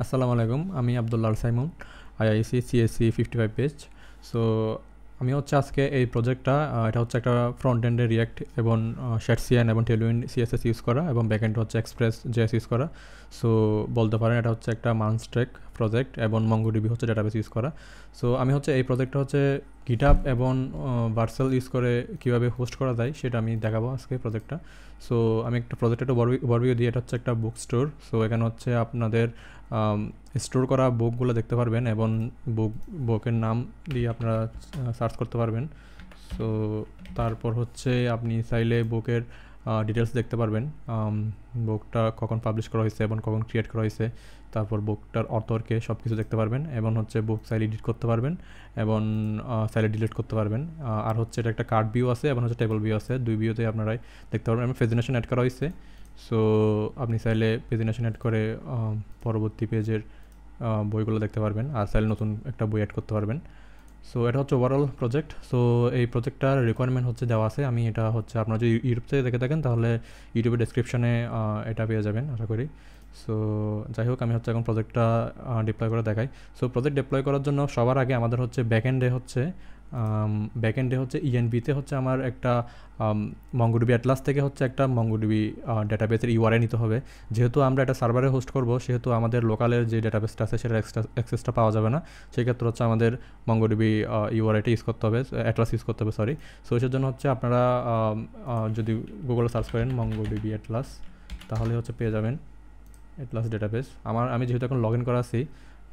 আসসালামু আলাইকুম, আমি Abdullah Al Saimun, IIC CSC 55 page. So আমি হচ্ছে আজকে এই প্রজেক্টটা, এটা হচ্ছে একটা ফ্রন্ট এন্ডে রিয়াক্ট এবং শ্যাটসিয়ান এবং টেলউইন সিএসএস ইউজ করা, এবং ব্যাক এন্ড হচ্ছে এক্সপ্রেস জেএস ইউজ করা। সো বলতে পারেন এটা হচ্ছে একটা মানস্ট্রেক প্রজেক্ট, এবং মঙ্গোডিবি হচ্ছে ডাটাবেস ইউজ করা। সো আমি হচ্ছে এই প্রজেক্টটা হচ্ছে গিটহাব এবং ভার্সেল ইউজ করে কীভাবে হোস্ট করা যায় সেটা আমি দেখাবো আজকে প্রজেক্টটা। সো আমি একটা প্রজেক্ট একটা ওভারভিউ দিয়ে, এটা হচ্ছে একটা বুক স্টোর। সো এখানে হচ্ছে আপনাদের স্টোর করা বুকগুলো দেখতে পারবেন, এবং বুকের নাম দিয়ে আপনারা সার্চ করতে পারবেন। সো তারপর হচ্ছে আপনি চাইলে বুকের ডিটেলস দেখতে পারবেন, বুকটা কখন পাবলিশ করা হয়েছে এবং কখন ক্রিয়েট করা হয়েছে, তারপর বুকটার অথরকে সব কিছু দেখতে পারবেন, এবং হচ্ছে বুক চাইলে এডিট করতে পারবেন এবং চাইলে ডিলিট করতে পারবেন। আর হচ্ছে এটা একটা কার্ড ভিউ আছে এবং হচ্ছে টেবল ভিউ আছে, দুই ভিউতে আপনারাই দেখতে পারবেন। এবং পেজিনেশন অ্যাড করা হয়েছে। সো আপনি চাইলে পেজিনেশন অ্যাড করে পরবর্তী পেজের বইগুলো দেখতে পারবেন, আর চাইলে নতুন একটা বই অ্যাড করতে পারবেন। সো এটা হচ্ছে ওভারঅল প্রজেক্ট। সো এই প্রজেক্টটার রিকোয়ারমেন্ট হচ্ছে দেওয়া আছে। আমি এটা হচ্ছে আপনারা যদি ইউটিউব থেকে দেখে থাকেন তাহলে ইউটিউবের ডেসক্রিপশনে এটা পেয়ে যাবেন আশা করি। সো যাই হোক, আমি হচ্ছে এখন প্রজেক্টটা ডিপ্লয় করে দেখাই। সো প্রজেক্ট ডিপ্লয় করার জন্য সবার আগে আমাদের হচ্ছে ব্যাকএন্ডে হচ্ছে ইএনবিতে হচ্ছে আমার একটা মঙ্গোডিবি অ্যাটলাস থেকে হচ্ছে একটা মঙ্গোডিবি ডেটাবেসের ইউআরআই নিতে হবে। যেহেতু আমরা এটা সার্ভারে হোস্ট করব, সেহেতু আমাদের লোকালের যে ডেটাবেসটা আছে সেটার অ্যাক্সেসটা পাওয়া যাবে না। সেই ক্ষেত্রে হচ্ছে আমাদের মঙ্গোডিবি ইউআরআইটা ইউজ করতে হবে, অ্যাটলাস ইউজ করতে হবে, সরি। সো সেজন্য হচ্ছে আপনারা যদি গুগলে সার্চ করেন মঙ্গোডিবি অ্যাটলাস, তাহলে হচ্ছে পেয়ে যাবেন অ্যাটলাস ডেটাবেস। আমি যেহেতু এখন লগ ইন করা আছি,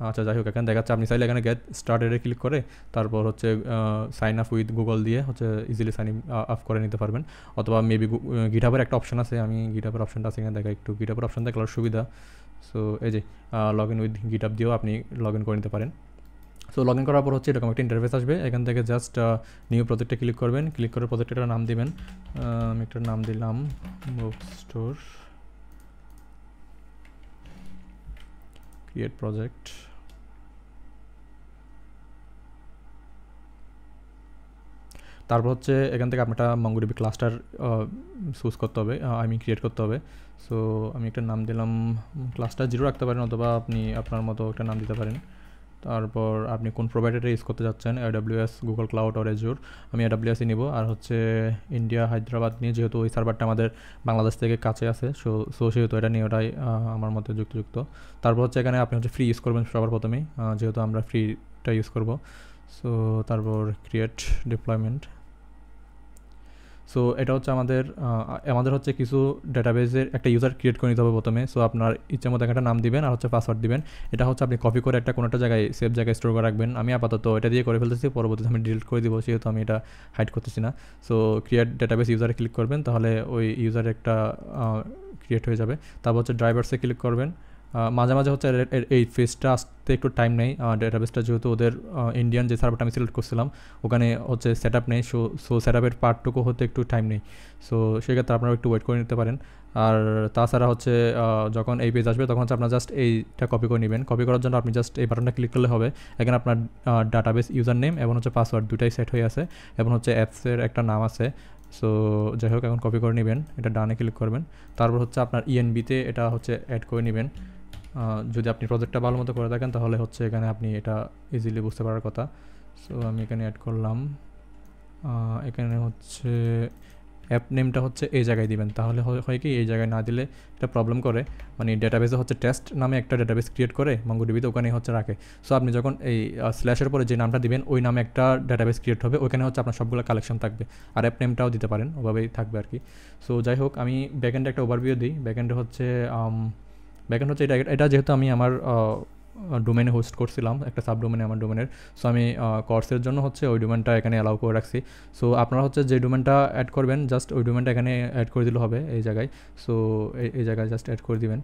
আচ্ছা যাই হোক, এখানে দেখাচ্ছে আপনি চাইলে এখানে গেট স্টার্টেডে ক্লিক করে তারপর হচ্ছে সাইন আপ উইথ গুগল দিয়ে হচ্ছে ইজিলি সাইন আপ করে নিতে পারবেন। অথবা মেবি গিটহাবের একটা অপশন আছে, আমি গিটহাবের অপশনটা আছে এখানে দেখা, একটু গিটহাবের অপশন দেখলার সুবিধা। সো এই যে লগ ইন উইথ গিটহাব দিয়েও আপনি লগ ইন করে নিতে পারেন। সো লগ ইন করার পর হচ্ছে এরকম একটা ইন্টারফেস আসবে। এখান থেকে জাস্ট নিউ প্রজেক্টে ক্লিক করবেন, ক্লিক করে প্রজেক্টের নাম দিবেন। আমি একটা নাম দিলাম বুক স্টোর, ক্রিয়েট প্রজেক্ট। তারপর হচ্ছে এখান থেকে আপনার একটা মঙ্গোডিবি ক্লাস্টার চুজ করতে হবে, ক্রিয়েট করতে হবে। সো আমি একটা নাম দিলাম, ক্লাস্টার 0 রাখতে পারেন, অথবা আপনি আপনার মতো একটা নাম দিতে পারেন। তারপর আপনি কোন প্রোভাইডারে ইউজ করতে যাচ্ছেন, AWS, গুগল ক্লাউড আর অ্যাজুর। আমি AWS-ই নিব। আর হচ্ছে ইন্ডিয়া হায়দ্রাবাদ নিয়ে, যেহেতু ওই সার্ভারটা আমাদের বাংলাদেশ থেকে কাছে আছে, সো সেহেতু এটা নিয়ে ওটাই আমার মতে যুক্ত। তারপর হচ্ছে এখানে আপনি হচ্ছে ফ্রি ইউজ করবেন সবার প্রথমেই, যেহেতু আমরা ফ্রিটা ইউজ করব। সো তারপর ক্রিয়েট ডিপ্লয়মেন্ট। সো এটা হচ্ছে আমাদের হচ্ছে কিছু ডেটাবেসের একটা ইউজার ক্রিয়েট করে নিতে হবে প্রথমে। সো আপনার ইচ্ছে মতো একটা নাম দিবেন আর হচ্ছে পাসওয়ার্ড দিবেন। এটা হচ্ছে আপনি কপি করে কোনো একটা জায়গায়, সেভ জায়গায় স্টোর করে রাখবেন। আমি আপাতত এটা দিয়ে করে ফেলতেছি, পরবর্তীতে আমি ডিলিট করে দিব, সেহেতু আমি এটা হাইড করতেছি না। সো ক্রিয়েট ডেটাবেস ইউজারে ক্লিক করবেন, তাহলে ওই ইউজার একটা ক্রিয়েট হয়ে যাবে। তারপর হচ্ছে ড্রাইভার্সে ক্লিক করবেন। মাঝে মাঝে হচ্ছে এই ফেজটা আসতে একটু টাইম নেই, ডেটাবেসটা যেহেতু ওদের ইন্ডিয়ান যে সার্ভারটা আমি সিলেক্ট করছিলাম ওখানে হচ্ছে সেট আপ নেই, সো সেট আপের পার্টটুকু হতে একটু টাইম নেই। সো সেক্ষেত্রে আপনারা একটু ওয়েট করে নিতে পারেন। আর তাছাড়া হচ্ছে যখন এই পেজ আসবে তখন হচ্ছে আপনার জাস্ট এইটা কপি করে নেবেন। কপি করার জন্য আপনি জাস্ট এই বাটনটা ক্লিক করলে হবে। এখানে আপনার ডাটাবেস ইউজার নেম এবং হচ্ছে পাসওয়ার্ড দুটাই সেট হয়ে আছে, এবং হচ্ছে অ্যাপসের একটা নাম আছে। সো যাই হোক, এখন কপি করে নেবেন, এটা ডানে ক্লিক করবেন। তারপর হচ্ছে আপনার ইএনবিতে এটা হচ্ছে অ্যাড করে নেবেন। যদি আপনি প্রজেক্টটা ভালো মতো করে থাকেন তাহলে হচ্ছে এখানে আপনি এটা ইজিলি বুঝতে পারার কথা। সো আমি এখানে অ্যাড করলাম। এখানে হচ্ছে অ্যাপ নেমটা হচ্ছে এই জায়গায় দিবেন, তাহলে হয় কি, এই জায়গায় না দিলে এটা প্রবলেম করে। মানে ডেটাবেসে হচ্ছে টেস্ট নামে একটা ডেটাবেস ক্রিয়েট করে মঙ্গোডিবিতে, ওখানে হচ্ছে রাখে। সো আপনি যখন এই স্ল্যাশের পরে যে নামটা দিবেন ওই নামে একটা ডেটাবেস ক্রিয়েট হবে, ওখানে হচ্ছে আপনার সবগুলো কালেকশন থাকবে। আর অ্যাপ নেমটাও দিতে পারেন, ওভাবেই থাকবে আর কি। সো যাই হোক, আমি ব্যাকএন্ডে একটা ওভারভিউ দিই। ব্যাকএন্ডে হচ্ছে এটা যেহেতু আমি আমার ডোমেনে হোস্ট করছিলাম, একটা সাব ডোমেনে আমার ডোমেনের। সো আমি কোর্সের জন্য হচ্ছে ওই ডোমেনটা এখানে অ্যালাউ করে রাখছি। সো আপনারা হচ্ছে যে ডোমেনটা অ্যাড করবেন জাস্ট ওই ডোমেনটা এখানে অ্যাড করে দিলে হবে এই জায়গায়। সো এই জায়গায় জাস্ট অ্যাড করে দিবেন,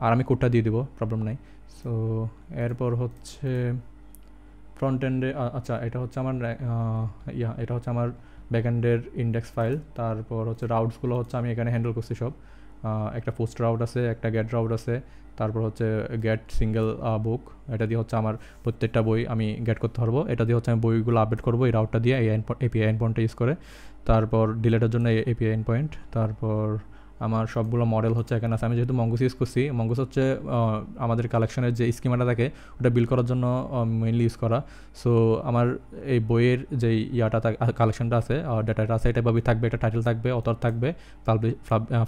আর আমি কোডটা দিয়ে দিব, প্রবলেম নাই। সো এরপর হচ্ছে ফ্রন্ট এন্ডে, আচ্ছা এটা হচ্ছে আমার এটা হচ্ছে আমার ব্যাকএন্ডের ইন্ডেক্স ফাইল। তারপর হচ্ছে রাউটসগুলো হচ্ছে আমি এখানে হ্যান্ডেল করছি সব। একটা পোস্ট রাউট আছে, একটা গেট রাউট আছে, তারপর হচ্ছে গেট সিঙ্গেল বুক। এটা দিয়ে হচ্ছে আমার প্রত্যেকটা বই আমি গেট করতে পারবো। এটা দিয়ে হচ্ছে আমি বইগুলো আপডেট করবো এই রাউটটা দিয়ে, এই এপিআই এন্ড পয়েন্টটা ইউজ করে। তারপর ডিলেটের জন্য এপিআই এন্ড পয়েন্ট। তারপর আমার সবগুলো মডেল হচ্ছে এখানে আছে। আমি যেহেতু মঙ্গুস ইউজ করছি, মঙ্গুস হচ্ছে আমাদের কালেকশনের যে স্কিমাটা থাকে ওটা বিল্ড করার জন্য মেইনলি ইউজ করা। সো আমার এই বইয়ের যে ইয়াটা কালেকশনটা আছে, ডাটাটা আছে, এটা ভাবেই থাকবে। একটা টাইটেল থাকবে, অথর থাকবে,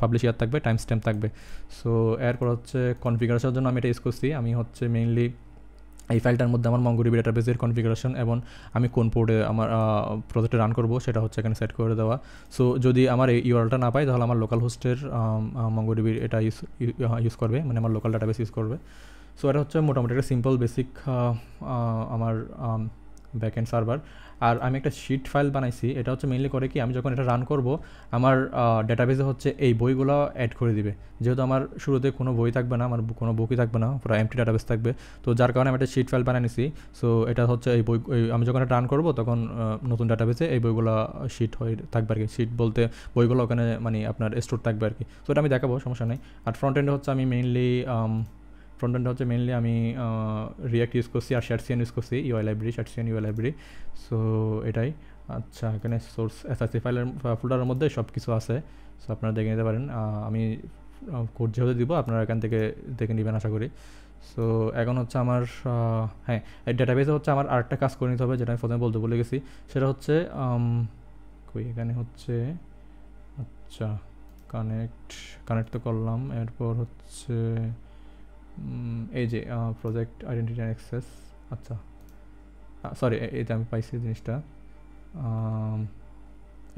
পাবলিশ ইয়ার থাকবে, টাইম স্ট্যাম্প থাকবে। সো এরপর হচ্ছে কনফিগারেশনের জন্য আমি এটা ইউজ করছি। আমি হচ্ছে মেইনলি এই ফাইলটার মধ্যে আমার মঙ্গোডিবি ডাটাবেসের কনফিগারেশন এবং আমি কোন পোর্টে আমার প্রজেক্টে রান করব সেটা হচ্ছে এখানে সেট করে দেওয়া। সো যদি আমার এই ইউআরএলটা না পাই তাহলে আমার লোকাল হোস্টের মঙ্গোডিবির এটা ইউজ করবে, মানে আমার লোকাল ডাটাবেস ইউজ করবে। সো এটা হচ্ছে মোটামুটি একটা সিম্পল বেসিক আমার ব্যাকএন্ড সার্ভার। আর আমি একটা শিট ফাইল বানাইছি, এটা হচ্ছে মেইনলি করে কি, আমি যখন এটা রান করব আমার ডাটাবেসে হচ্ছে এই বইগুলো অ্যাড করে দিবে। যেহেতু আমার শুরুতে কোনো বই থাকবে না, আমার কোনো বুকই থাকবে না, পুরো এমটি ডাটাবেস থাকবে। তো যার কারণে আমি একটা শিট ফাইল বানিয়ে নিছি। সো এটা হচ্ছে এই বই, আমি যখন এটা রান করব তখন নতুন ডাটাবেসে এই বইগুলো শিট হয়ে থাকবে আর কি। শিট বলতে বইগুলো ওখানে মানে আপনার স্টোর থাকবে আর কি। সো এটা আমি দেখাবো, সমস্যা নেই। আর ফ্রন্ট এন্ডে হচ্ছে আমি মেইনলি আমি রিয়াক্ট ইউজ করছি আর শার্টসিয়ান ইউজ করছি, UI library, shadcn UI library. So এটাই। আচ্ছা, এখানে সোর্স এসআইসি ফাইলের ফোল্ডারের মধ্যে সব কিছু আছে। সো আপনারা দেখে নিতে পারেন। আমি কোড যেহেতু দিব আপনারা এখান থেকে দেখে নেবেন আশা করি। সো এখন হচ্ছে আমার হ্যাঁ, এই ডাটাবেসে হচ্ছে আমার আরেকটা কাজ করে নিতে হবে, যেটা আমি প্রথমে বলতে ভুলে গেছি। সেটা হচ্ছে এখানে হচ্ছে আচ্ছা কানেক্ট তো করলাম। এরপর হচ্ছে এই যে প্রজেক্ট আইডেন্টিটি অ্যান্ড অ্যাক্সেস। আচ্ছা সরি, এটা আমি পাইছি জিনিসটা।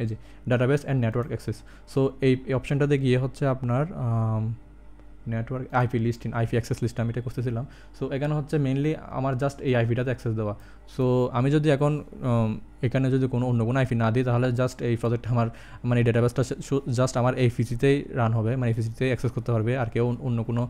এই যে database and network access. So এই অপশানটাতে গিয়ে হচ্ছে আপনার network IP list IP access list আমি এটা করতেছিলাম। সো এখানে হচ্ছে মেইনলি আমার জাস্ট এই আইপিটাতে অ্যাক্সেস দেওয়া। সো আমি যদি এখন এখানে যদি অন্য কোনো আইপি না দিই তাহলে জাস্ট এই প্রজেক্ট আমার মানে ডেটাবেসটা জাস্ট আমার এই পিসিতেই রান হবে, মানে এই পিসিতেই অ্যাক্সেস করতে পারবে। আর কেউ অন্য কোনো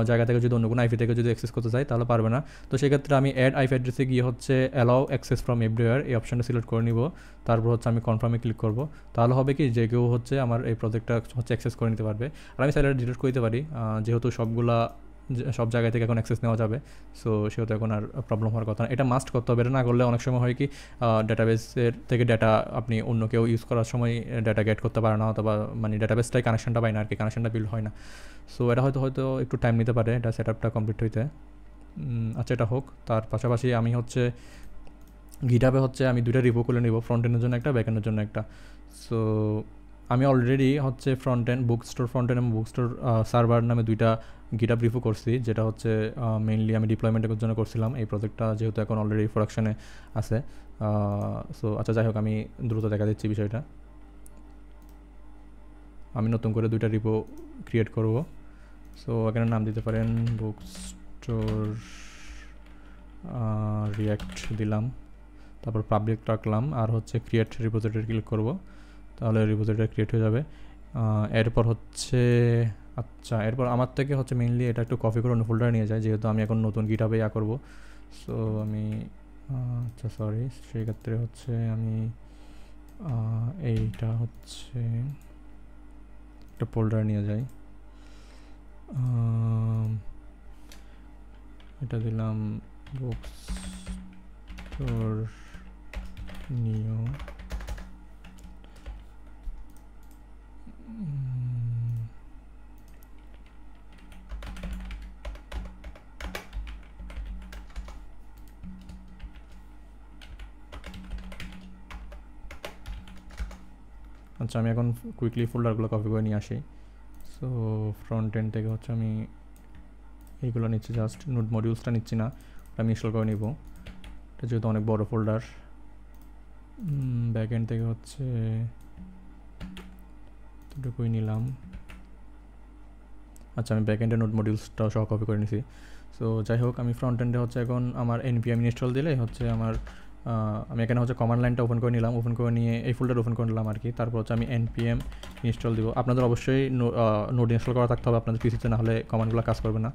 জায়গা থেকে যদি অন্য কোনো আইপি থেকে যদি অ্যাক্সেস করতে চাই তাহলে পারবে না। তো সেক্ষেত্রে আমি অ্যাড আইপি অ্যাড্রেসে গিয়ে হচ্ছে অ্যালাউ অ্যাক্সেস ফ্রম এভরিওয়্যার এই অপশানটা সিলেক্ট করে নিব। তারপর হচ্ছে আমি কনফার্মে ক্লিক করব। তাহলে হবে কি, যে কেউ হচ্ছে আমার এই প্রজেক্টটা হচ্ছে অ্যাক্সেস করে নিতে পারবে। আর আমি চাইলে ডিলিট করতে পারি, যেহেতু সব জায়গা থেকে এখন অ্যাক্সেস নেওয়া যাবে। সো সেহেতু এখন আর প্রবলেম হওয়ার কথা না। এটা মাস্ট করতে হবে, এটা না করলে অনেক সময় হয় কি ডাটাবেসের থেকে ডেটা আপনি অন্য কেউ ইউজ করার সময় ডেটা গেট করতে পারে না, অথবা মানে ডাটাবেসটাই কানেকশনটা পায় না আর কি, কানেকশনটা বিল্ড হয় না। সো এটা হয়তো একটু টাইম নিতে পারে এটা সেট আপটা কমপ্লিট হইতে। আচ্ছা, এটা হোক। তার পাশাপাশি আমি হচ্ছে গিটহাবে হচ্ছে আমি দুইটা রিপো করে নিব, ফ্রন্ট এন্ডের জন্য একটা, ব্যাক এন্ডের জন্য একটা। সো আমি অলরেডি হচ্ছে front end book store front end এবং বুক স্টোর সার্ভার নামে দুইটা গিটহাব রিপো করছি, যেটা হচ্ছে মেইনলি আমি ডিপ্লয়মেন্টের জন্য করছিলাম এই প্রজেক্টটা, যেহেতু এখন অলরেডি প্রোডাকশনে আছে। সো আচ্ছা, যাই হোক, আমি দ্রুত দেখা দিচ্ছি বিষয়টা। আমি নতুন করে দুইটা রিপো ক্রিয়েট করব। সো এখানে নাম দিতে পারেন বুক স্টোর রিয়াক্ট দিলাম, তারপর পাবলিক রাখলাম, আর হচ্ছে ক্রিয়েট রিপোজিটরি ক্লিক করব, তাহলে রিপোজিটরি ক্রিয়েট হয়ে যাবে। এরপর হচ্ছে আচ্ছা, এরপর আমার থেকে হচ্ছে মেইনলি এটা একটু কপি করে অন্য ফোল্ডারে নিয়ে যায়, যেহেতু আমি এখন নতুন গিটহাবে করব। সো আমি আচ্ছা সরি, সেই ক্ষেত্রে হচ্ছে আমি এইটা হচ্ছে একটা ফোল্ডারে নিয়ে যাই। এটা দিলাম বুকস স্টোর নিউ। আচ্ছা, আমি এখন কুইকলি ফোল্ডারগুলো কপি করে নিয়ে আসি। সো ফ্রন্ট এন্ড থেকে হচ্ছে আমি এইগুলো নিচ্ছি, জাস্ট নোড মডিউলসটা নিচ্ছি না, আমি ইনস্টল করে নিব, এটা যেহেতু অনেক বড় ফোল্ডার। ব্যাক এন্ড থেকে হচ্ছে এতটুকুই নিলাম। আচ্ছা, আমি ব্যাক এন্ডে নোড মডিউলসটাও সহ কপি করে নিছি। সো যাই হোক, আমি ফ্রন্ট এন্ডে হচ্ছে এখন আমার npm ইনস্টল দিলে হচ্ছে আমার আমি এখানে হচ্ছে কমান্ড লাইনটা ওপেন করে নিলাম, ওপেন করে নিয়ে এই ফোল্ডার ওপেন করে নিলাম আর কি। তারপর হচ্ছে আমি npm ইনস্টল দিব। আপনাদের অবশ্যই নোড ইনস্টল করা থাকতে হবে আপনাদের পিসিতে, না হলে কমান্ডগুলো কাজ করবে না।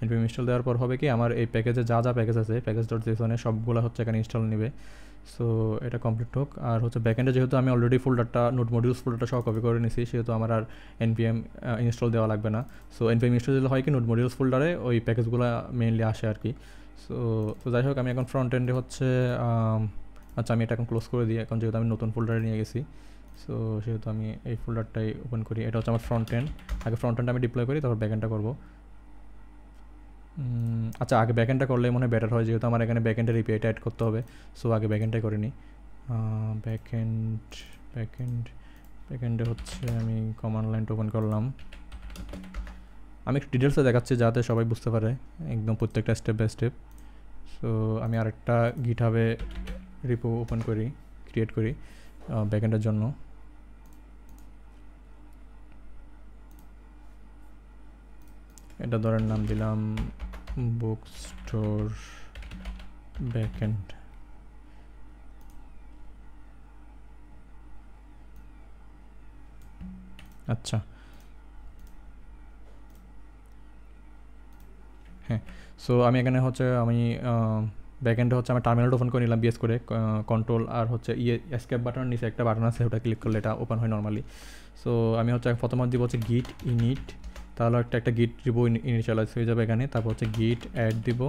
npm ইনস্টল দেওয়ার পর হবে কি, আমার এই প্যাকেজে যা প্যাকেজ আছে package.json সবগুলো হচ্ছে এখানে ইনস্টল নেবে। সো এটা কমপ্লিট হোক। আর হচ্ছে ব্যাকএন্ডে যেহেতু আমি অলরেডি ফোল্ডারটা নোড মডিউলস ফোল্ডারটা সহ কপি করে নিছি, সেহেতু আমার আর npm ইনস্টল দেওয়া লাগবে না। সো npm ইনস্টল দিলে হয় কি, নোড মডিউলস ফোল্ডারে ওই প্যাকেজগুলো মেইনলি আসে আর কি। সো যাই হোক, আমি এখন ফ্রন্ট এন্ডে হচ্ছে আচ্ছা, আমি এটা এখন ক্লোজ করে দিই এখন, যেহেতু আমি নতুন ফোল্ডারে নিয়ে গেছি। সো সেহেতু আমি এই ফোল্ডারটাই ওপেন করি। এটা হচ্ছে আমার ফ্রন্ট এন্ড। আগে ফ্রন্ট এন্ড আমি ডিপ্লয় করি, তারপর ব্যাক এন্ডটা করবো। আচ্ছা, আগে ব্যাক এন্ডটা করলে মনে হয় বেটার হয়, যেহেতু আমার এখানে ব্যাক এন্ডের এপিআইটা অ্যাড করতে হবে। সো আগে ব্যাক এন্ডটাই করে নিই। ব্যাক এন্ডে হচ্ছে আমি কমান্ড লাইনটা ওপেন করলাম। আমি একটু ডিটেলসে দেখাচ্ছি যাতে সবাই বুঝতে পারে একদম প্রত্যেকটা স্টেপ বাই স্টেপ। সো আমি আরেকটা গিটহাবে রিপো ওপেন করি, ক্রিয়েট করি ব্যাক এন্ডের জন্য। এটা ধরেন নাম দিলাম বুক স্টোর ব্যাক এন্ড। আচ্ছা, হ্যাঁ। সো আমি এখানে হচ্ছে আমি ব্যাক এন্ডে হচ্ছে আমার টার্মিনালটা ওপেন করে নিলাম বিএস করে, কন্ট্রোল আর হচ্ছে এসকেপ বাটনের নিচে একটা বাটন আছে, ওটা ক্লিক করলে এটা ওপেন হয় নর্মালি। সো আমি হচ্ছে প্রথমত দিব হচ্ছে গিট ইনিট, তাহলে একটা গিট রিপো ইনিশিয়ালাইজ হয়ে যাবে এখানে। তারপর হচ্ছে গিট অ্যাড দিব,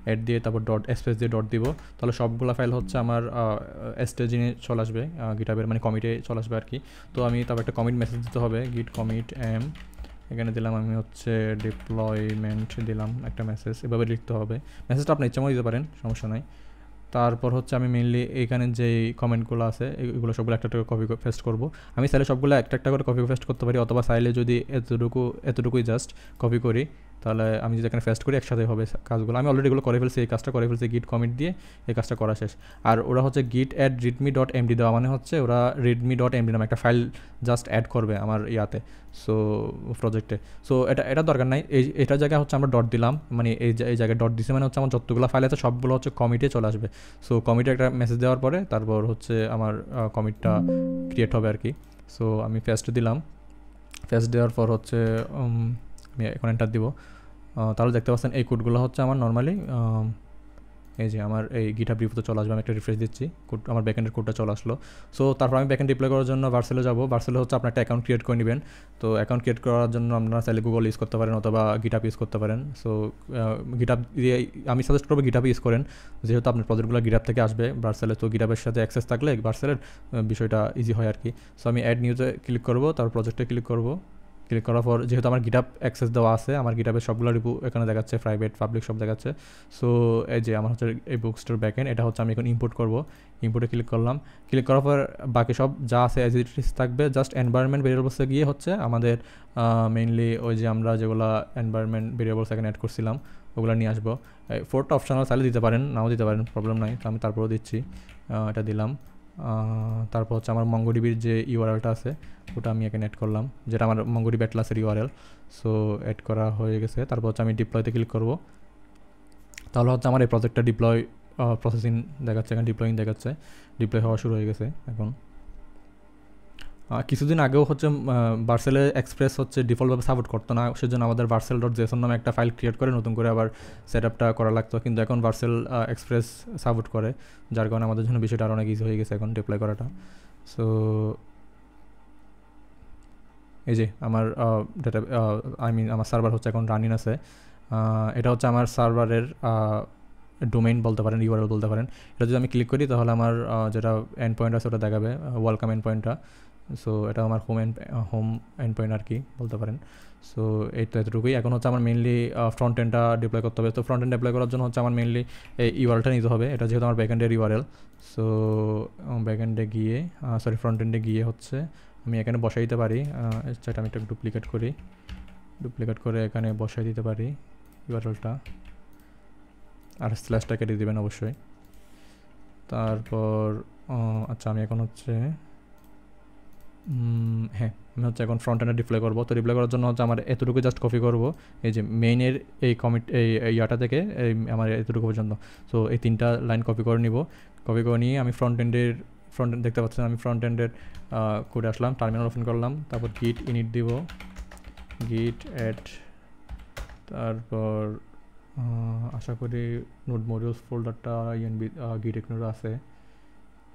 অ্যাড দিয়ে তারপর ডট স্পেস দিয়ে ডট দিব, তাহলে সবগুলো ফাইল হচ্ছে আমার স্টেজিনে চলে আসবে, গিটহাবের মানে কমিটে চলে আসবে আর কি। তো আমি তারপর একটা কমিট মেসেজ দিতে হবে, গিট কমিট এম, এখানে দিলাম আমি হচ্ছে ডিপ্লয়মেন্ট দিলাম একটা মেসেজ, এভাবে লিখতে হবে। মেসেজটা আপনি ইচ্ছা মতো দিতে পারেন, সমস্যা নাই। তারপর হচ্ছে আমি মেনলি এখানে যে কমেন্টগুলো আছে এগুলো সবগুলো একটা একটা কপি পেস্ট করব। আমি চাইলে সবগুলো একটা একটা করে কপি পেস্ট করতে পারি, অথবা চাইলে যদি এতটুকুই জাস্ট কপি করি, তাহলে আমি যদি এখানে পেস্ট করি একসাথে হবে কাজগুলো। আমি অলরেডি এগুলো করে ফেলছি, এই কাজটা করে ফেলছি, গিট কমিট দিয়ে এই কাজটা করা শেষ। আর ওরা হচ্ছে গিট অ্যাড রিডমি ডট এমডি দেওয়া মানে হচ্ছে ওরা রিডমি ডট এমডি নামে একটা ফাইল জাস্ট অ্যাড করবে আমার ইয়াতে, সো প্রজেক্টে। সো এটা দরকার নাই, এটার জায়গায় হচ্ছে আমরা ডট দিলাম, মানে এই জায়গায় ডট দিছে মানে হচ্ছে আমার যতগুলো ফাইল আছে সবগুলো হচ্ছে কমিটে চলে আসবে। সো কমিটে একটা মেসেজ দেওয়ার পরে তারপর হচ্ছে আমার কমিটটা ক্রিয়েট হবে আর কি। সো আমি পেস্ট দিলাম, পেস্ট দেওয়ার পর হচ্ছে আমি এখন এন্টার দিব। তাহলে দেখতে পাচ্ছেন এই কোডগুলো হচ্ছে আমার নর্মালি এই যে আমার এই গিটহাব রিপোতে চলে আসবে। আমি একটা রিফ্রেশ দিচ্ছি, কোড আমার ব্যাকএন্ডের কোডটা চলে আসলো। সো তারপর আমি ব্যাকএন্ড ডিপ্লয় করার জন্য ভার্সেলে যাব। ভার্সেলে হচ্ছে আপনার একটা অ্যাকাউন্ট ক্রিয়েট করে নেবেন। তো অ্যাকাউন্ট ক্রিয়েট করার জন্য আপনারা চাইলে গুগল ইউজ করতে পারেন অথবা গিটহাব ইউজ করতে পারেন। সো গিটহাব দিয়ে আমি সাজেস্ট করবো গিটহাব ইউজ করেন, যেহেতু আপনার প্রজেক্টগুলো গিটহাব থেকে আসবে ভার্সেলে। তো গিটহাবের সাথে অ্যাক্সেস থাকলে ভার্সেলের বিষয়টা ইজি হয় আর কি। সো আমি অ্যাড নিউজে ক্লিক করবো, তারপর প্রজেক্টে ক্লিক করবো। ক্লিক করার পর যেহেতু আমার গিটহাব অ্যাক্সেস দেওয়া আছে, আমার গিটহাবের সবগুলো রিপো এখানে দেখাচ্ছে, প্রাইভেট পাবলিক সব দেখাচ্ছে। সো এই যে আমার হচ্ছে এই বুক স্টোর ব্যাকএন্ড, এটা হচ্ছে আমি এখন ইম্পোর্ট করব। ইম্পোর্টে ক্লিক করলাম, ক্লিক করার পর বাকি সব যা আছে অ্যাজ ইট ইজ থাকবে, জাস্ট এনভায়রনমেন্ট ভেরিয়েবলসে গিয়ে হচ্ছে আমাদের মেইনলি ওই যে আমরা যেগুলো এনভায়রনমেন্ট ভেরিয়েবলস এখানে অ্যাড করছিলাম ওগুলো নিয়ে আসবো। ফোরটা অপশনাল চাইলে দিতে পারেন, নাও দিতে পারেন, প্রবলেম নাই। তো আমি তারপরেও দিচ্ছি, এটা দিলাম। তারপর হচ্ছে আমার মঙ্গোডিবির যে ইউআরএলটা আছে ওটা আমি এখানে অ্যাড করলাম, যেটা আমার মঙ্গোডিবি অ্যাটলাসের ইউআরএল। সো অ্যাড করা হয়ে গেছে। তারপর হচ্ছে আমি ডিপ্লয়তে ক্লিক করব, তাহলে হচ্ছে আমার এই প্রজেক্টটা ডিপ্লয় প্রসেসিং দেখাচ্ছে, এখানে ডিপ্লয়িং দেখাচ্ছে, ডিপ্লয় হওয়া শুরু হয়ে গেছে এখন। কিছুদিন আগেও হচ্ছে ভার্সেলে এক্সপ্রেস হচ্ছে ডিফল্টভাবে সাপোর্ট করতো না, সেজন্য আমাদের ভার্সেল ডট জেসন নামে একটা ফাইল ক্রিয়েট করে নতুন করে আবার সেট আপটা করা লাগতো। কিন্তু এখন ভার্সেল এক্সপ্রেস সাপোর্ট করে, যার কারণে আমাদের জন্য বিষয়টা আরও অনেক ইজি হয়ে গেছে এখন ডিপ্লয় করাটা। সো এই যে আমার ডেটা আমার সার্ভার হচ্ছে এখন রানিং আছে। এটা হচ্ছে আমার সার্ভারের ডোমেইন বলতে পারেন, ইউআরএল বলতে পারেন। এটা যদি আমি ক্লিক করি তাহলে আমার যেটা এন্ড পয়েন্ট আছে ওটা দেখাবে, ওয়েলকাম এন্ড পয়েন্টটা। সো এটা আমার হোম এন্ড পয়েন্ট আর কি বলতে পারেন। সো এই তো এতটুকুই। এখন হচ্ছে আমার মেনলি ফ্রন্ট এন্ডটা ডিপ্লয় করতে হবে। তো ফ্রন্ট এন্ড ডিপ্লয় করার জন্য হচ্ছে আমার মেনলি এই ইউআরএলটা নিতে হবে, এটা যেহেতু আমার ব্যাকএন্ডের ইউআরএল। সো ব্যাকএন্ডে গিয়ে ফ্রন্ট এন্ডে গিয়ে হচ্ছে আমি এখানে বসাই দিতে পারি, সেটা আমি একটা ডুপ্লিকেট করে এখানে বসাই দিতে পারি ইউআরএলটা, আর স্ল্যাশটা কেটে দেবেন অবশ্যই। তারপর আচ্ছা আমি এখন হচ্ছে হ্যাঁ আমি হচ্ছে এখন ফ্রন্ট এন্ডে ডিপ্লয় করবো। তো ডিপ্লয় করার জন্য হচ্ছে আমার এতটুকু জাস্ট কপি করবো, এই যে মেইনের এই কমিট এই ইয়াটা থেকে এই আমার এতটুকু পর্যন্ত। সো এই 3টা লাইন কপি করে নিব। কপি করে নিয়ে আমি ফ্রন্ট এন্ড দেখতে পাচ্ছেন আমি ফ্রন্ট এন্ডের কোডে আসলাম, টার্মিনাল ওপেন করলাম, তারপর গিট ইনিট দিব, গিট অ্যাড, তারপর আশা করি নোড মডিউলস ফোল্ডারটা ইএনবি গিট ইগনোরে আছে,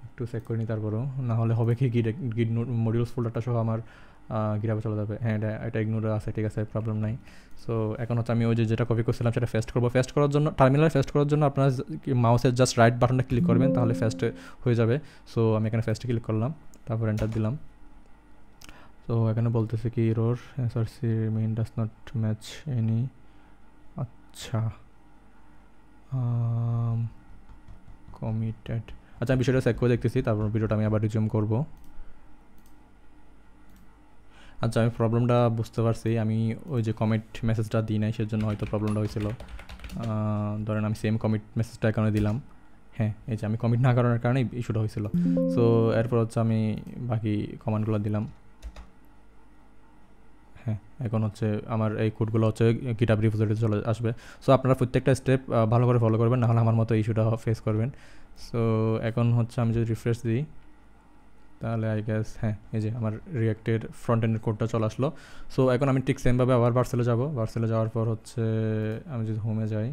একটু চেক করে নিই তারপরও, না হলে হবে কি গিট মডিউলস ফোল্ডারটা সহ আমার গিটহাবে চলে যাবে। হ্যাঁ এটা ইগনোরে আছে, ঠিক আছে, প্রবলেম নাই। সো এখন হচ্ছে আমি ওই যেটা কপি করছিলাম সেটা পেস্ট করবো। পেস্ট করার জন্য টার্মিনালে পেস্ট করার জন্য আপনার মাউসের জাস্ট রাইট বাটনটা ক্লিক করবেন, তাহলে পেস্ট হয়ে যাবে। সো আমি এখানে পেস্টে ক্লিক করলাম, তারপর এন্টার দিলাম। সো এখানে বলতেছে কি error SRC main does not match any. আচ্ছা কমিটেড। আচ্ছা আমি বিষয়টা চেক করে দেখতেছি, তারপর ভিডিওটা আমি আবার রিজিউম করব। আচ্ছা আমি প্রবলেমটা বুঝতে পারছি, আমি ওই যে কমিট মেসেজটা দিই নাই সেজন্য হয়তো প্রবলেমটা হয়েছিল। ধরেন আমি সেম কমিট মেসেজটা এখানে দিলাম, হ্যাঁ এই যে আমি কমিট না করার কারণেই ইস্যুটা হয়েছিল। সো এরপর হচ্ছে আমি বাকি কমান্ডগুলো দিলাম। হ্যাঁ এখন হচ্ছে আমার এই কোডগুলো হচ্ছে গিটহাব রিপোজিটরিতে চলে আসবে। সো আপনারা প্রত্যেকটা স্টেপ ভালো করে ফলো করবেন, নাহলে আমার মতো ইস্যুটা ফেস করবেন। সো এখন হচ্ছে আমি যদি রিফ্রেশ দিই তাহলে আই গেস হ্যাঁ এই যে আমার রিয়াক্টের ফ্রন্ট এন্ডের কোডটা চলে আসলো। সো এখন আমি ঠিক সেমভাবে আবার ভার্সেলে যাব। ভার্সেলে যাওয়ার পর হচ্ছে আমি যদি হোমে যাই,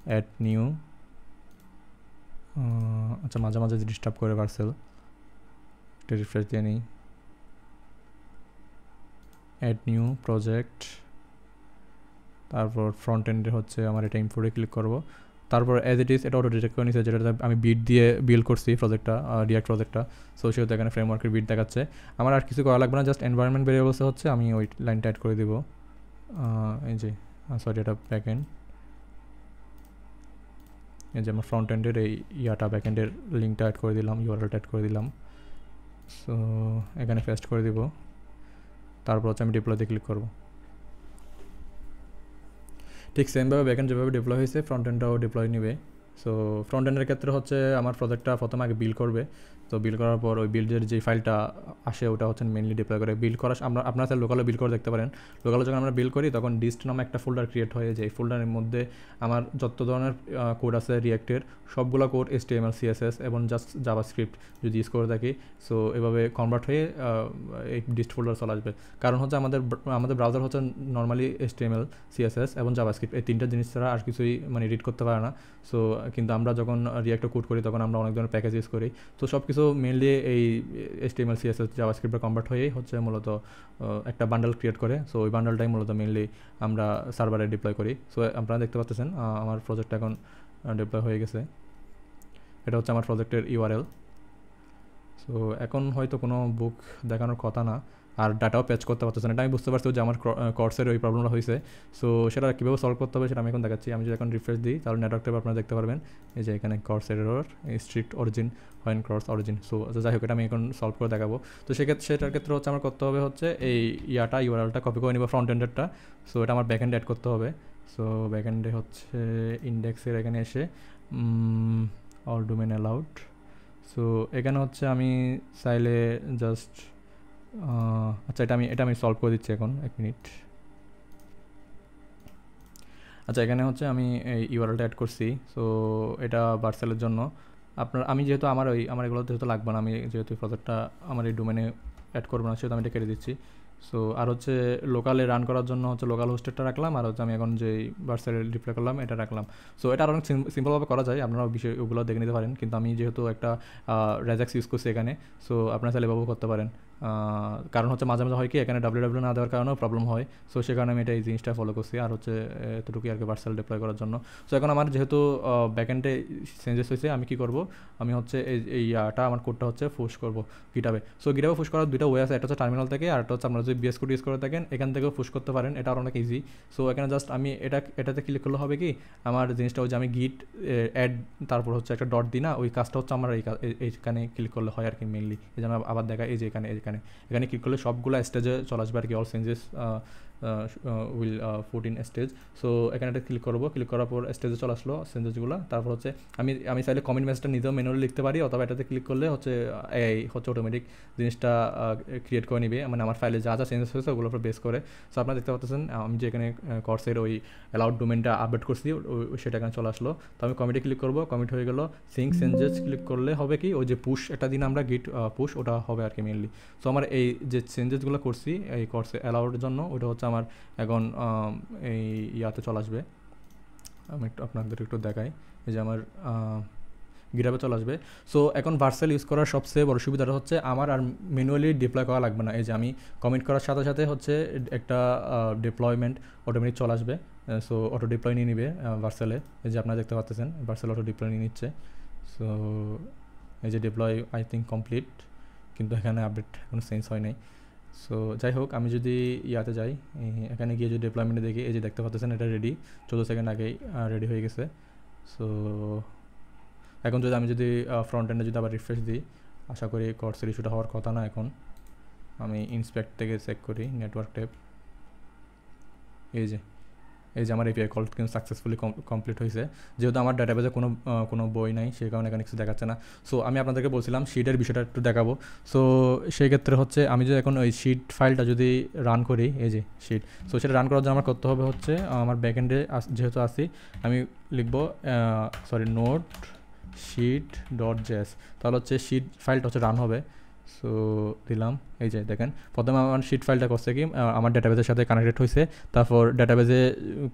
অ্যাড নিউ, আচ্ছা মাঝে মাঝে ডিস্টার্ব করে ভার্সেল, একটা রিফ্রেশ দিয়ে নিই, অ্যাড নিউ প্রজেক্ট, তারপর ফ্রন্ট এন্ডে হচ্ছে আমার এটা ইম্পোর্টে ক্লিক করব। তারপর অ্যাজ ইট ইজ এটা অটো ডিটেক্ট করে নিচ্ছে, যেটা আমি বিট দিয়ে বিল্ড করছি প্রজেক্টটা, রিয়াক্ট প্রজেক্টটা। সো সেহেতু এখানে ফ্রেমওয়ার্কের বিট দেখাচ্ছে। আমার আর কিছু করা লাগবে না, জাস্ট এনভায়রনমেন্ট ভেরিয়েবলসে হচ্ছে আমি ওই লাইনটা অ্যাড করে দিব। এই যে সরি এটা ব্যাক এন্ড, এই যে আমার ফ্রন্ট এন্ডের এই ইয়াটা ব্যাক এন্ডের লিঙ্কটা অ্যাড করে দিলাম, ইউআরএলটা অ্যাড করে দিলাম। সো এখানে পেস্ট করে দিব, তারপর হচ্ছে আমি ডিপ্লয়তে ক্লিক করব। ঠিক সেমভাবে ব্যাকএন্ড যেভাবে ডিপ্লয় হয়েছে ফ্রন্ট এন্ডটাও ডিপ্লয় নেবে। সো ফ্রন্ট এন্ডের ক্ষেত্রে হচ্ছে আমার প্রজেক্টটা প্রথমে আগে বিল্ড করবে। তো বিল্ড করার পর ওই বিল্ডের যে ফাইলটা আসে ওটা হচ্ছে মেনলি ডিপ্লয় করে। বিল্ড করা আপনারা লোকালে বিল্ড করে দেখতে পারেন। লোকালে যখন আমরা বিল্ড করি তখন ডিস্ট নামে একটা ফোল্ডার ক্রিয়েট হয়ে যায়। এই ফোল্ডারের মধ্যে আমার যত ধরনের কোড আছে রিয়াক্টের সবগুলো কোড HTML CSS এবং জাস্ট জাভাস্ক্রিপ্ট যদি ইউজ করে থাকি, সো এভাবে কনভার্ট হয়ে এই ডিস্ট ফোল্ডার চলে আসবে। কারণ হচ্ছে আমাদের ব্রাউজার হচ্ছে নর্মালি HTML CSS এবং জাভাস্ক্রিপ্ট এই তিনটা জিনিস ছাড়া আর কিছুই মানে রিড করতে পারে না। সো কিন্তু আমরা যখন রিয়াক্টে কোড করি তখন আমরা অনেক ধরনের প্যাকেজ ইউজ করি। তো সব কিছু মেনলি এই HTML CSS জাভাস্ক্রিপ্টে কনভার্ট হয়েই হচ্ছে মূলত একটা বান্ডেল ক্রিয়েট করে। সো ওই বান্ডেলটাই মূলত মেনলি আমরা সার্ভারে ডিপ্লয় করি। সো আপনারা দেখতে পাচ্ছেন আমার প্রজেক্টটা এখন ডিপ্লয় হয়ে গেছে। এটা হচ্ছে আমার প্রজেক্টের ইউআরএল। সো এখন হয়তো কোনো বুক দেখানোর কথা না, আর ডাটাও প্যাচ করতে পারতেছে না। এটা আমি বুঝতে পারছি যে আমার কোর্সের ওই প্রবলেমটা হয়েছে। সো সেটা কীভাবে সলভ করতে হবে সেটা আমি এখন দেখাচ্ছি। আমি যদি এখন রিফ্রেশ দিই তাহলে নেটওয়ার্ক ট্যাবে আপনারা দেখতে পারবেন এই যে এখানে কোর্সের error strict origin when cross origin. So যাই হোক এটা আমি এখন সলভ করে দেখাবো। তো সেটার ক্ষেত্রে হচ্ছে আমার করতে হবে হচ্ছে এই ইউআরএলটা কপি করে নিব ফ্রন্ট এন্ডেরটা। সো এটা আমার ব্যাকএন্ডে অ্যাড করতে হবে। সো ব্যাকএন্ডে হচ্ছে ইন্ডেক্সের এখানে এসে অল ডোমেন অ্যালাউড। সো এখানে হচ্ছে আমি চাইলে জাস্ট আচ্ছা এটা আমি সলভ করে দিচ্ছি এখন, 1 মিনিট। আচ্ছা এখানে হচ্ছে আমি এই ইউআরএলটা অ্যাড করছি। সো এটা ভার্সেলের জন্য আমি যেহেতু আমার এগুলো যেহেতু লাগবে না, আমি যেহেতু প্রজেক্টটা আমার এই ডোমেনে অ্যাড করবো না সেহেতু আমি এটা কেটে দিচ্ছি। সো আর হচ্ছে লোকালে রান করার জন্য হচ্ছে লোকাল হোস্টেডটা রাখলাম, আর হচ্ছে আমি এখন যে ভার্সেলে ডিপ্লয় করলাম এটা রাখলাম। সো এটা অনেক সিম্পলভাবে করা যায়, আপনারা বিষয় ওগুলো দেখে নিতে পারেন। কিন্তু আমি যেহেতু একটা রেজাক্স ইউজ করছি এখানে, সো আপনারা চাইলে এভাবেও করতে পারেন। কারণ হচ্ছে মাঝে মাঝে হয় কি এখানে ডাব্লিউ না দেওয়ার কারণেও প্রবলেম হয়। সো সে কারণে আমি এটা এই জিনিসটা ফলো করছি, আর হচ্ছে এতটুকুই আর কি ভার্সেল ডিপ্লয় করার জন্য। সো এখন আমার যেহেতু ব্যাকএন্ডে চেঞ্জেস হয়েছে, আমি কী করবো, আমি হচ্ছে এই আমার কোডটা হচ্ছে পুশ করবো গিটহাবে। সো গিটহাবে পুশ করার দুটো ওয়ে আছে, একটা হচ্ছে টার্মিনাল থেকে, আর একটা হচ্ছে আপনারা যদি বিএস কোড ইউজ করে থাকেন এখান থেকেও পুশ করতে পারেন। এটা আর অনেক ইজি। সো এখানে জাস্ট আমি এটাতে ক্লিক করলে হবে কি আমার জিনিসটা হচ্ছে আমি গিট অ্যাড তারপর হচ্ছে একটা ডট দিই না, ওই কাজটা হচ্ছে আমার এইখানে ক্লিক করলে হয় আর কি মেনলি। এই জন্য আবার দেখা এই যে এখানে ক্লিক করলে সবগুলো স্টেজে চলে আসবে আর কি, all changes will 14 stage. So এখানে একটা ক্লিক করবো, ক্লিক করার পর স্টেজে চলে আসলো চেঞ্জেসগুলো। তারপর হচ্ছে আমি চাইলে কমেন্ট মেসেজটা নিজেও ম্যানুয়ালি লিখতে পারি, অথবা এটাতে ক্লিক করলে হচ্ছে এই হচ্ছে অটোমেটিক জিনিসটা ক্রিয়েট করে নিবে, মানে আমার ফাইলে যা যা চেঞ্জেস হয়েছে ওগুলোর উপর বেস করে। সো আপনারা দেখতে পাচ্ছেন আমি যে এখানে কোর্সের ওই অ্যালাউড ডোমেনটা আপডেট করছি সেটা এখানে চলে আসলো। তো আমি কমিটে ক্লিক করবো, কমিট হয়ে গেলো। সিঙ্ক চেঞ্জেস ক্লিক করলে হবে কি ওই যে পুশ একটা দিন আমরা গিট পুশ ওটা হবে আর কি মেনলি। সো আমার এই যে চেঞ্জেসগুলো করছি এই কোর্সে অ্যালাউডের জন্য ওটা হচ্ছে আমার এখন এই ইয়াতে চলে আসবে। আমি আপনাদের একটু দেখাই, এই যে আমার গিটহাবে চলে আসবে। সো এখন ভার্সেল ইউজ করার সবচেয়ে বড় সুবিধাটা হচ্ছে আমার আর ম্যানুয়ালি ডিপ্লয় করা লাগবে না। এই যে আমি কমিট করার সাথে সাথে হচ্ছে একটা ডিপ্লয়মেন্ট অটোমেটিক চলে আসবে। সো অটো ডিপ্লয় নিয়ে নিবে ভার্সেলে, এই যে আপনারা দেখতে পাচ্ছেন ভার্সেল অটো ডিপ্লয় নিয়ে নিচ্ছে। সো এই যে ডিপ্লয় আই থিঙ্ক কমপ্লিট, কিন্তু এখানে আপডেট কোনো চেঞ্জ হয় নাই। সো যাই হোক, আমি যদি ইয়াতে যাই, এখানে গিয়ে যদি ডেপ্লয়মেন্টে দেখি, এই যে দেখতে পাচ্ছেন এটা রেডি, 14 সেকেন্ড আগেই রেডি হয়ে গেছে। সো এখন যদি আমি যদি ফ্রন্ট এন্ডে যদি আবার রিফ্রেশ দিই, আশা করি কর্সের ইস্যুটা হওয়ার কথা না। এখন আমি ইন্সপেক্ট থেকে চেক করি নেটওয়ার্ক ট্যাব, এই যে আমার এপিআই কল কিন্তু সাকসেসফুলি কমপ্লিট হয়েছে। যেহেতু আমার ডাটাবেজে কোনো বই নাই, সেই কারণে এখানে কিছু দেখাচ্ছে না। সো আমি আপনাদেরকে বলছিলাম শিটের বিষয়টা একটু দেখাবো। সো সেই ক্ষেত্রে হচ্ছে আমি যদি এখন ওই শিট ফাইলটা যদি রান করি, এই যে শিট, সো সেটা রান করার জন্য আমার করতে হবে হচ্ছে আমার ব্যাকএন্ডে যেহেতু আসি, আমি লিখবো নোট শিট ডট জেএস, তাহলে হচ্ছে শিট ফাইলটা হচ্ছে রান হবে। সো দিলাম, এই যে দেখেন প্রথমে আমার শিট ফাইলটা করছে কি আমার ডাটাবেজের সাথে কানেক্টেড হয়েছে, তারপর ডাটাবেজে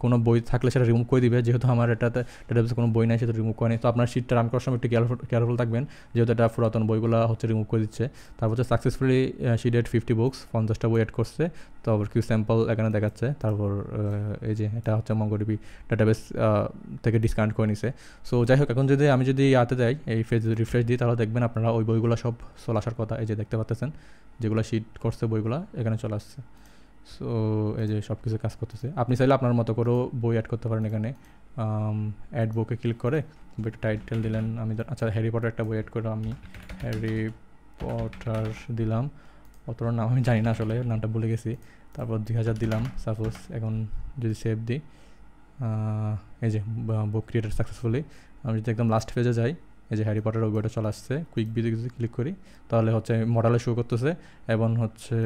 কোনো বই থাকলে সেটা রিমুভ করে দিবে, যেহেতু আমার এটাতে ডাটাবেজে কোনো বই নাই সেটা রিমুভ করে নেই। তো আপনার শিটটা রান করার সময় একটু কেয়ারফুল থাকবেন, যেহেতু এটা পুরাতন বইগুলো হচ্ছে রিমুভ করে দিচ্ছে। তারপর হচ্ছে সাকসেসফুলি শিট এড 50 বুকস, 50টা বই অ্যাড করছে। তারপর কিছু স্যাম্পল এখানে দেখাচ্ছে। তারপর এই যে এটা হচ্ছে মঙ্গোডিবি ডাটাবেস থেকে ডিসকাউন্ট করে নিছে। সো যাই হোক, এখন যদি আমি যদি ইয়াতে দেয় এই ফেজ রিফ্রেশ দিই, তাহলে দেখবেন আপনারা ওই বইগুলো সব চলে আসার কথা। এই যে দেখতে পাচ্ছেন যেগুলো শিট করছে বইগুলো এখানে চলে আসছে। সো এই যে সব কিছু কাজ করতেছে। আপনি চাইলে আপনার মতো করেও বই অ্যাড করতে পারেন এখানে। অ্যাড বুকে ক্লিক করে বইটা টাইটেল দিলেন, আমি আচ্ছা হ্যারি পটার একটা বই অ্যাড করে আমি হ্যারি পটার দিলাম, অতটা নাম আমি জানি না আসলে, নামটা ভুলে গেছি। তারপর 2000 দিলাম সাপোজ। এখন যদি সেভ দিই, এই যে বুক ক্রিয়েটেড সাকসেসফুলি। আমি যদি একদম লাস্ট পেজে যাই, এই যে হ্যারি পটার বইটা চলে আসছে। কুইক ভিডিও যদি ক্লিক করি তাহলে হচ্ছে মডেলে শো করতেছে, এবং হচ্ছে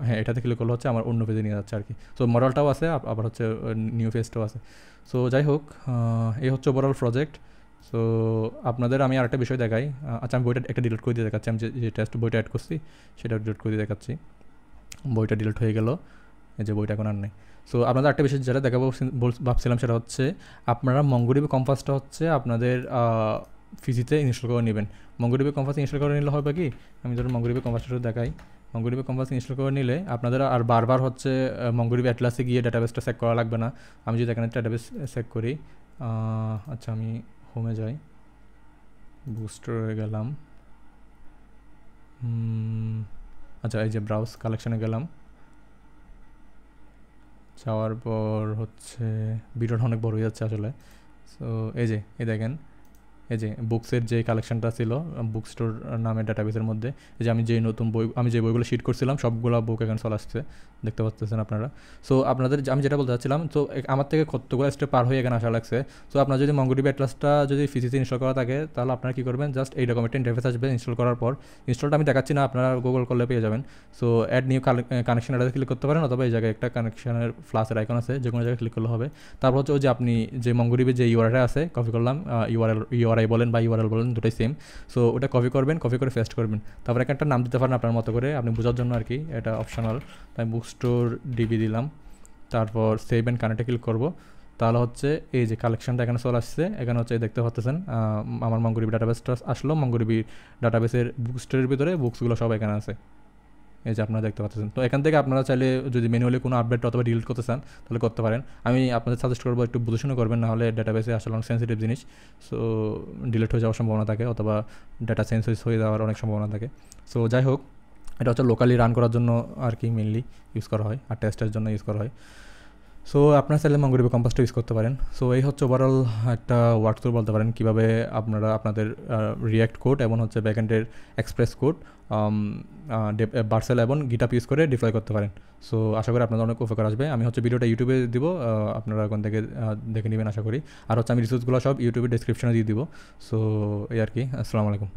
হ্যাঁ এটাতে ক্লিক করলে হচ্ছে আমার অন্য পেজে নিয়ে যাচ্ছে আর কি। সো মডেলটাও আছে, আবার হচ্ছে নিউ পেজটাও আছে। সো যাই হোক, এই হচ্ছে ওভারঅল প্রজেক্ট। সো আপনাদের আমি আরেকটা বিষয় দেখাই। আচ্ছা আমি বইটা একটা ডিলিট করে দিয়ে দেখাচ্ছি। আমি যে টেস্ট বইটা অ্যাড করছি সেটা ডিলিট করে দিয়ে দেখাচ্ছি। বইটা ডিলিট হয়ে গেল, এই যে বইটা এখন আর নেই। সো আপনাদের একটা বিষয় যেটা দেখাবো ভাবছিলাম সেটা হচ্ছে আপনারা মঙ্গোডিবি কম্পাসটা হচ্ছে আপনাদের পিসিতে ইনস্টল করে নেবেন। মঙ্গোডিবি কম্পাস ইনস্টল করে নিলে হবে কি, আমি ধরুন মঙ্গোডিবি কম্পাসটা দেখাই। মঙ্গোডিবি কম্পাস ইনস্টল করে নিলে আপনাদের আর বারবার হচ্ছে মঙ্গোডিবি অ্যাটলাসে গিয়ে ডাটাবেসটা চেক করা লাগবে না। আমি যদি এখানে ডাটাবেস চেক করি, আচ্ছা আমি হোমে যাই, বুস্টারে গেলাম, আচ্ছা এই যে ব্রাউজ কালেকশানে গেলাম, যাওয়ার পর হচ্ছে ভিডিওটা অনেক বড় হয়ে যাচ্ছে আসলে। সো এই যে দেখেন, এই যে বুকসের যে কালেকশনটা ছিল বুক স্টোর নামের ডাটাবেসের মধ্যে, এই যে আমি যে বইগুলো শিট করছিলাম সবগুলো বুক এখানে চলে আসছে, দেখতে পাচ্ছেন আপনারা। সো আপনাদের আমি যেটা বলতে চাচ্ছিলাম, তো আমার থেকে কতগুলো স্টেপ পার হয়ে এখানে আসা লাগছে। সো আপনার যদি মঙ্গোডিবি অ্যাটলাসটা যদি পিসিতে ইনস্টল করা থাকে, তাহলে আপনারা কী করবেন, জাস্ট এই রকম একটা ইন্টারফেস আসবে। ইনস্টল করার পর ইনস্টলটা আমি দেখাচ্ছি না, আপনারা গুগল করলে পেয়ে যাবেন। সো অ্যাড নিউ কানেকশন এটাতে ক্লিক করতে পারেন, অথবা এই জায়গায় একটা কানেকশনের ফ্লাসের আইকন আছে, যে কোনো জায়গায় ক্লিক করলে হবে। তারপর হচ্ছে ওই যে আপনি যে মঙ্গোডিবি যে ইউআরএল আছে কপি করলাম, ইউআরআই বলেন বা ইউআরএল বলেন, দুটোই সেম। সো ওটা কপি করবেন, কপি করে পেস্ট করবেন। তারপর একটা নাম দিতে পারেন আপনার মতো করে, আপনি বোঝার জন্য আর কি, এটা অপশনাল। তাই বুক স্টোর ডিবি দিলাম, তারপর সেভ অ্যান্ড কানেক্টে ক্লিক করবো। তাহলে হচ্ছে এই যে কালেকশনটা এখানে চলে আসছে। এখানে হচ্ছে দেখতে পাচ্ছেন আমার মঙ্গোডিবি ডাটাবেসটা আসলো। মঙ্গোডিবি ডাটাবেসের বুক স্টোরের ভিতরে বুকসগুলো সব এখানে আছে, এই যে আপনারা দেখতে পাচ্ছেন। তো এখান থেকে আপনারা চাইলে যদি ম্যানুয়ালি কোনো আপডেট অথবা ডিলিট করতে চান তাহলে করতে পারেন। আমি আপনাদের সাজেস্ট করবো একটু বুঝে করবেন, নাহলে ডাটাবেসে আসলে অনেক সেন্সিটিভ জিনিস, সো ডিলিট হয়ে যাওয়ার সম্ভাবনা থাকে, অথবা ডাটা চেঞ্জ হয়ে যাওয়ার অনেক সম্ভাবনা থাকে। সো যাই হোক, এটা হচ্ছে লোকালি রান করার জন্য আর কি মেনলি ইউজ করা হয়, আর টেস্টের জন্য ইউজ করা হয়। সো আপনারা চাইলে মঙ্গোডিবি কম্পাসটা ইউজ করতে পারেন। সো এই হচ্ছে ওভারঅল একটা ওয়ার্ক থ্রু বলতে পারেন, কীভাবে আপনারা আপনাদের রিয়াক্ট কোড এবং হচ্ছে ব্যাকএন্ডের এক্সপ্রেস কোড ভার্সেল এবং গিটহাব ইউজ করে ডিপ্লয় করতে পারেন। সো আশা করি আপনাদের অনেক উপকার আসবে। আমি হচ্ছে ভিডিওটা ইউটিউবে দিব, আপনারা ওখান থেকে দেখে নেবেন আশা করি। আর হচ্ছে আমি রিসোর্সগুলো সব ইউটিউবের ডিসক্রিপশনে দিয়ে দিব। সো এই আর কি, আসসালামু আলাইকুম।